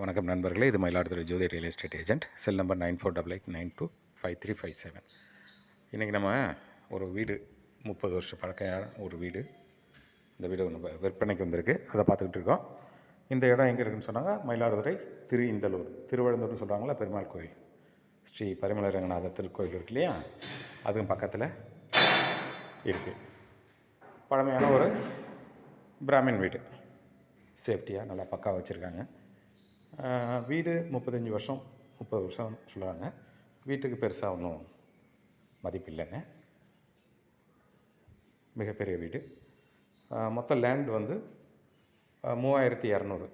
வணக்கம் நண்பர்களே, இது Mayiladuthurai Jothi real estate agent. Cell number 9488925357. இன்றைக்கி நம்ம ஒரு வீடு 30 வருஷம் பழக்கையான ஒரு வீடு. இந்த வீடு நம்ம விற்பனைக்கு வந்திருக்கு, அதை பார்த்துக்கிட்டு இருக்கோம். இந்த இடம் எங்கே இருக்குதுன்னு சொன்னாங்க, மயிலாடுதுறை இந்தலூர், திருவழுந்தூர்னு சொல்கிறாங்களா, பெருமாள் கோயில், ஸ்ரீ பரிமள ரங்கநாதர் திருக்கோயில் இருக்கு இல்லையா, அதுவும் பக்கத்தில் இருக்குது. பழமையான ஒரு பிராமின் வீடு, சேஃப்டியாக நல்லா பக்கா வச்சுருக்காங்க. வீடு 30 வருஷம் சொல்கிறாங்க. வீட்டுக்கு பெருசாக ஒன்றும் மதிப்பு இல்லைங்க, மிகப்பெரிய வீடு. மொத்த லேண்ட் வந்து 3200.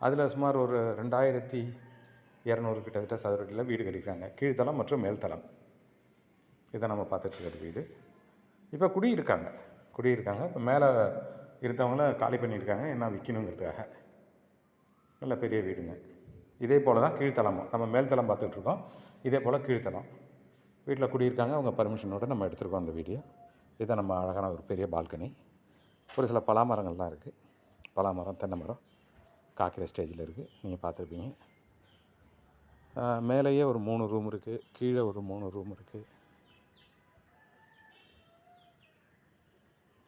அதில் சுமார் ஒரு 2200 கிட்டத்தட்ட சதுரடியில் வீடு கட்டிக்கிறாங்க. கீழ்த்தளம் மற்றும் மேல்தளம், இதை நம்ம பார்த்துட்ருக்கிறது வீடு. இப்போ குடியிருக்காங்க. இப்போ மேலே இருந்தவங்கள காலி பண்ணியிருக்காங்க, என்ன விற்கணுங்கிறதுக்காக. நல்ல பெரிய வீடுங்க. இதே போல் தான் கீழ்த்தளமும், நம்ம மேல்தளம் பார்த்துட்ருக்கோம், இதே போல் கீழ்த்தளம். வீட்டில் குடியிருக்காங்க, அவங்க பர்மிஷனோடு நம்ம எடுத்துருக்கோம் அந்த வீடியோ. இதை நம்ம அழகான ஒரு பெரிய பால்கனி, ஒரு சில பலாமரங்கள்லாம் இருக்குது. பலாமரம், தென்னை மரம் காய்க்கிற ஸ்டேஜில் இருக்குது, நீங்கள் பார்த்துருப்பீங்க. மேலேயே ஒரு 3 ரூம் இருக்குது, கீழே ஒரு 3 ரூம் இருக்குது.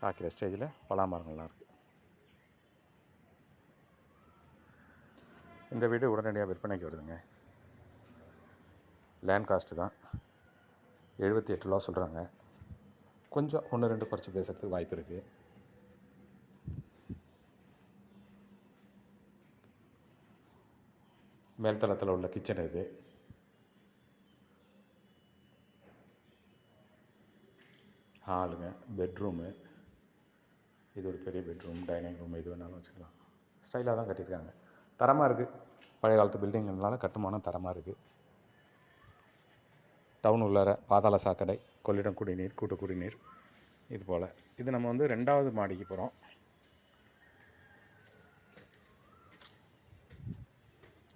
காய்க்கிற ஸ்டேஜில் பலாமரங்கள்லாம் இருக்குது. இந்த வீடு உடனடியாக விற்பனைக்கு வருதுங்க. லேண்ட் காஸ்ட்டு தான் 78 ரூபா சொல்கிறாங்க. கொஞ்சம் 1-2 குறைச்சி பேசுறதுக்கு வாய்ப்பு இருக்குது. மேல்தளத்தில் உள்ள கிச்சன் இது. ஹாலுங்க, பெட்ரூமு, இது ஒரு பெரிய பெட்ரூம், டைனிங் ரூம், எது வேணாலும் வச்சுக்கலாம். ஸ்டைலாக தான் கட்டியிருக்காங்க, தரமாக இருக்குது. பழைய காலத்து பில்டிங்கிறதுனால கட்டுமானம் தரமாக இருக்குது. டவுன் உள்ளார பாதாள சாக்கடை, கொள்ளிடம் குடிநீர், கூட்டு குடிநீர், இது போல். இது நம்ம வந்து 2வது மாடிக்கு போகிறோம்.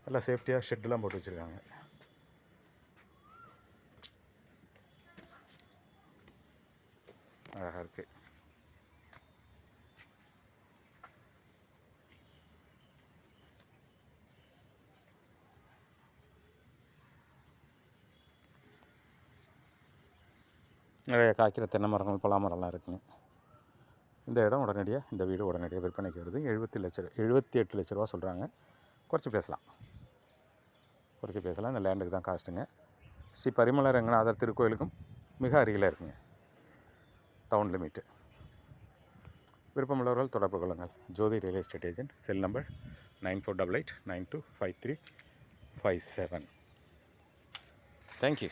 நல்லா சேஃப்டியாக ஷெட்டெலாம் போட்டு வச்சுருக்காங்க. அழகாக இருக்குது. நிறைய காய்க்கிற தென்னை மரங்கள், பலா மரம்லாம் இருக்குங்க. இந்த இடம் உடனடியாக, இந்த வீடு உடனடியாக விற்பனைக்கு வருது. 78 லட்ச ரூபா சொல்கிறாங்க. குறைச்சி பேசலாம். இந்த லேண்டுக்கு தான் காஸ்ட்டுங்க. ஸ்ரீ பரிமள ரங்கநாதர் திருக்கோயிலுக்கும் மிக அருகில் இருக்குங்க, டவுன் லிமிட்டு. விருப்பமுள்ளவர்கள் தொடர்பு கொள்ளுங்கள். Jothi real estate agent. Cell number 9488925357. Thank you.